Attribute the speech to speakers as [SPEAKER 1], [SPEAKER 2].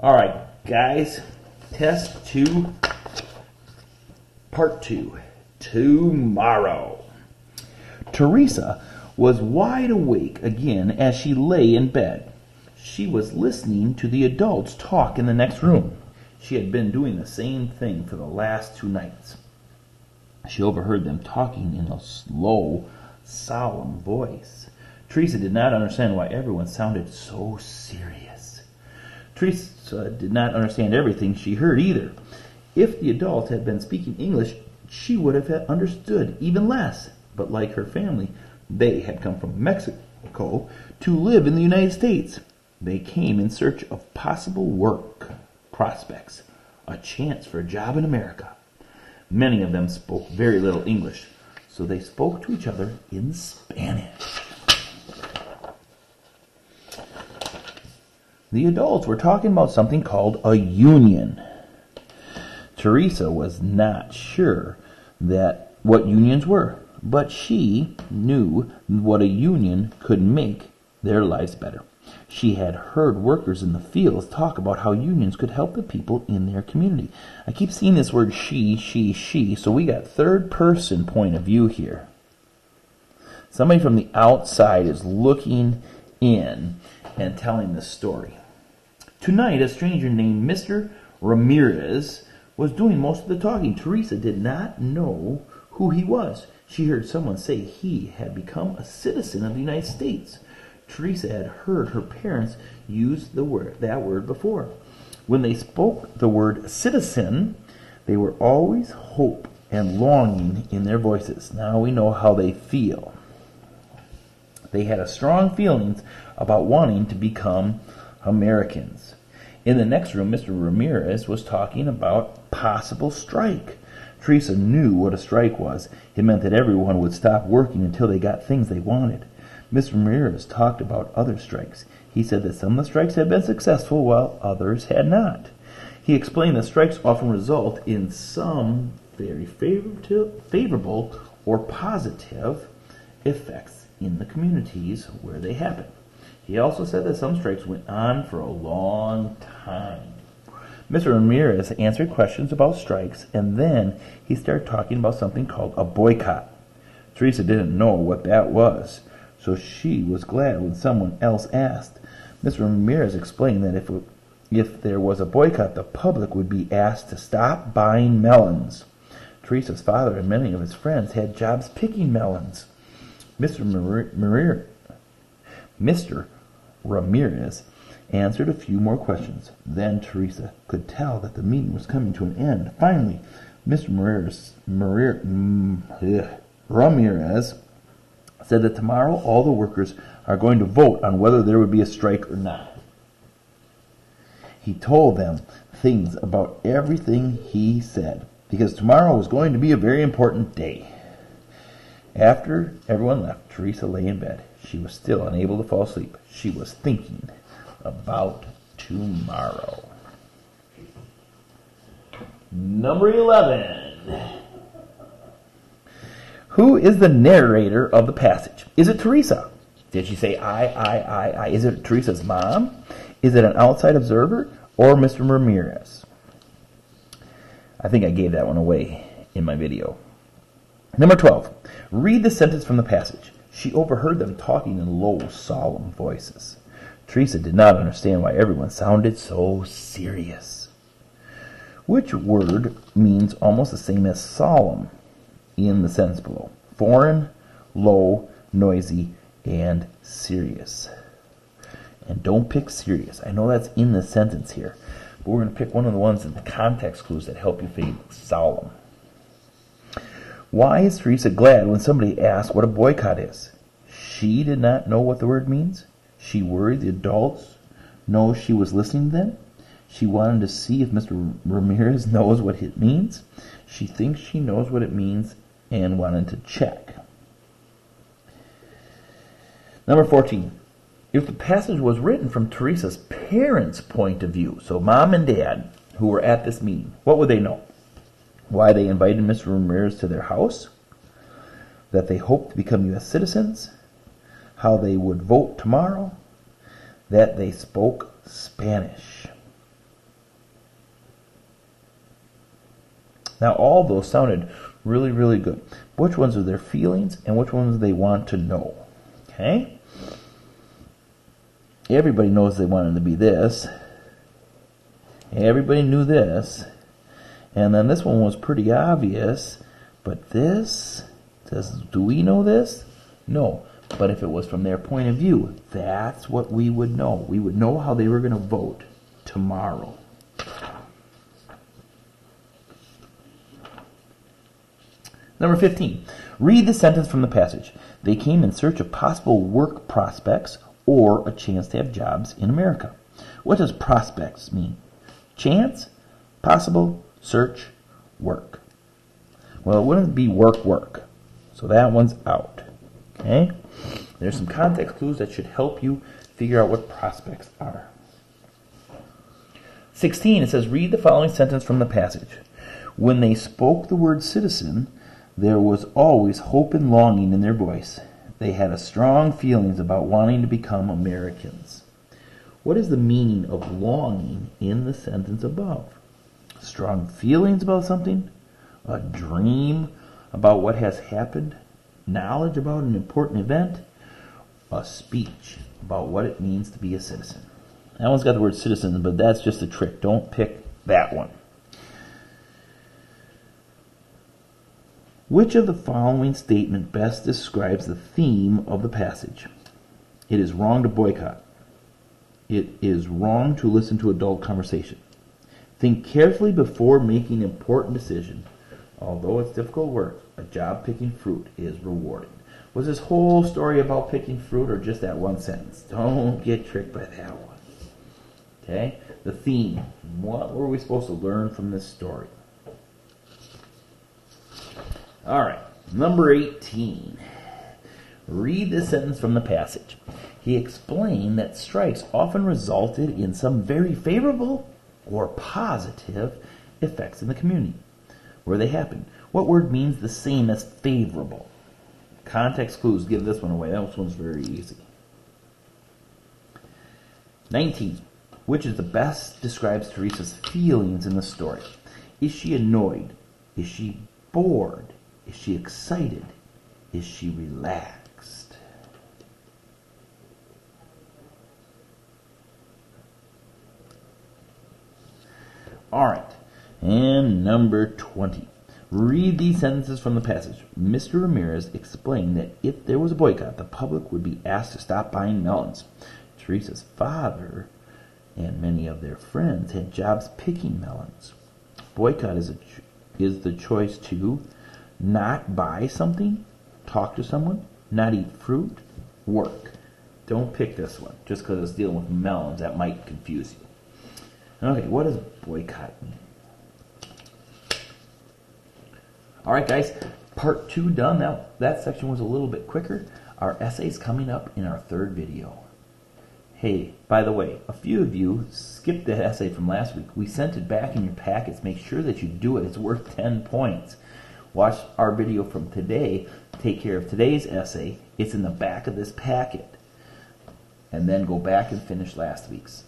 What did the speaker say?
[SPEAKER 1] All right, guys, test 2, part 2, tomorrow. Teresa was wide awake again as she lay in bed. She was listening to the adults talk in the next room. She had been doing the same thing for the last 2 nights. She overheard them talking in a slow, solemn voice. Teresa did not understand why everyone sounded so serious. Teresa did not understand everything she heard either. If the adults had been speaking English, she would have understood even less. But like her family, they had come from Mexico to live in the United States. They came in search of possible work prospects, a chance for a job in America. Many of them spoke very little English, so they spoke to each other in Spanish. The adults were talking about something called a union. Teresa was not sure what unions were, but she knew what a union could make their lives better. She had heard workers in the fields talk about how unions could help the people in their community. I keep seeing this word she, so we got third-person point of view here. Somebody from the outside is looking in and telling the story. Tonight, a stranger named Mr. Ramirez was doing most of the talking. Teresa did not know who he was. She heard someone say he had become a citizen of the United States. Teresa had heard her parents use that word before. When they spoke the word citizen, they were always hope and longing in their voices. Now we know how they feel. They had a strong feelings about wanting to become Americans. In the next room, Mr. Ramirez was talking about possible strike. Teresa knew what a strike was. It meant that everyone would stop working until they got things they wanted. Mr. Ramirez talked about other strikes. He said that some of the strikes had been successful while others had not. He explained that strikes often result in some very favorable or positive effects in the communities where they happen. He also said that some strikes went on for a long time. Mr. Ramirez answered questions about strikes, and then he started talking about something called a boycott. Teresa didn't know what that was, so she was glad when someone else asked. Mr. Ramirez explained that if there was a boycott, the public would be asked to stop buying melons. Teresa's father and many of his friends had jobs picking melons. Mr. Ramirez answered a few more questions. Then Teresa could tell that the meeting was coming to an end. Finally, Mr. Ramirez said that tomorrow all the workers are going to vote on whether there would be a strike or not. He told them things about everything he said, because tomorrow was going to be a very important day. After everyone left, Teresa lay in bed. She was still unable to fall asleep. She was thinking about tomorrow. Number 11. Who is the narrator of the passage? Is it Teresa? Did she say I? Is it Teresa's mom? Is it an outside observer or Mr. Ramirez? I think I gave that one away in my video. Number 12. Read the sentence from the passage. She overheard them talking in low, solemn voices. Teresa did not understand why everyone sounded so serious. Which word means almost the same as solemn in the sentence below? Foreign, low, noisy, and serious. And don't pick serious. I know that's in the sentence here, but we're going to pick one of the ones in the context clues that help you think solemn. Why is Teresa glad when somebody asks what a boycott is? She did not know what the word means. She worried the adults know she was listening to them. She wanted to see if Mr. Ramirez knows what it means. She thinks she knows what it means and wanted to check. Number 14. If the passage was written from Teresa's parents' point of view, so mom and dad who were at this meeting, what would they know? Why they invited Mr. Ramirez to their house? That they hoped to become U.S. citizens? How they would vote tomorrow? That they spoke Spanish? Now, all those sounded really, really good. Which ones are their feelings and which ones they want to know? Okay? Everybody knows they wanted to be this. Everybody knew this. And then this one was pretty obvious. But this says, do we know this? No. But if it was from their point of view, that's what we would know. We would know how they were going to vote tomorrow. Number 15. Read the sentence from the passage. They came in search of possible work prospects or a chance to have jobs in America. What does prospects mean? Chance, possible, search, work. Well, it wouldn't be work. So that one's out. Okay? There's some context clues that should help you figure out what prospects are. 16, it says, read the following sentence from the passage. When they spoke the word citizen, there was always hope and longing in their voice. They had a strong feelings about wanting to become Americans. What is the meaning of longing in the sentence above? Strong feelings about something? A dream about what has happened? Knowledge about an important event? A speech about what it means to be a citizen. That one's got the word citizen, but that's just a trick. Don't pick that one. Which of the following statement best describes the theme of the passage? It is wrong to boycott. It is wrong to listen to adult conversation. Think carefully before making important decisions. Although it's difficult work, a job picking fruit is rewarding. Was this whole story about picking fruit or just that one sentence? Don't get tricked by that one. Okay? The theme. What were we supposed to learn from this story? All right. Number 18. Read this sentence from the passage. He explained that strikes often resulted in some very favorable or positive effects in the community where they happened. What word means the same as favorable? Context clues give this one away. That one's very easy. 19. Which is the best describes Teresa's feelings in the story? Is she annoyed? Is she bored? Is she excited? Is she relaxed? All right. And number 20. Read these sentences from the passage. Mr. Ramirez explained that if there was a boycott, the public would be asked to stop buying melons. Teresa's father and many of their friends had jobs picking melons. Boycott is the choice to not buy something, talk to someone, not eat fruit, work. Don't pick this one just because it's dealing with melons. That might confuse you. Okay, what does boycott mean? All right, guys, part 2 done. That section was a little bit quicker. Our essay's coming up in our third video. Hey, by the way, a few of you skipped that essay from last week. We sent it back in your packets. Make sure that you do it. It's worth 10 points. Watch our video from today. Take care of today's essay. It's in the back of this packet. And then go back and finish last week's.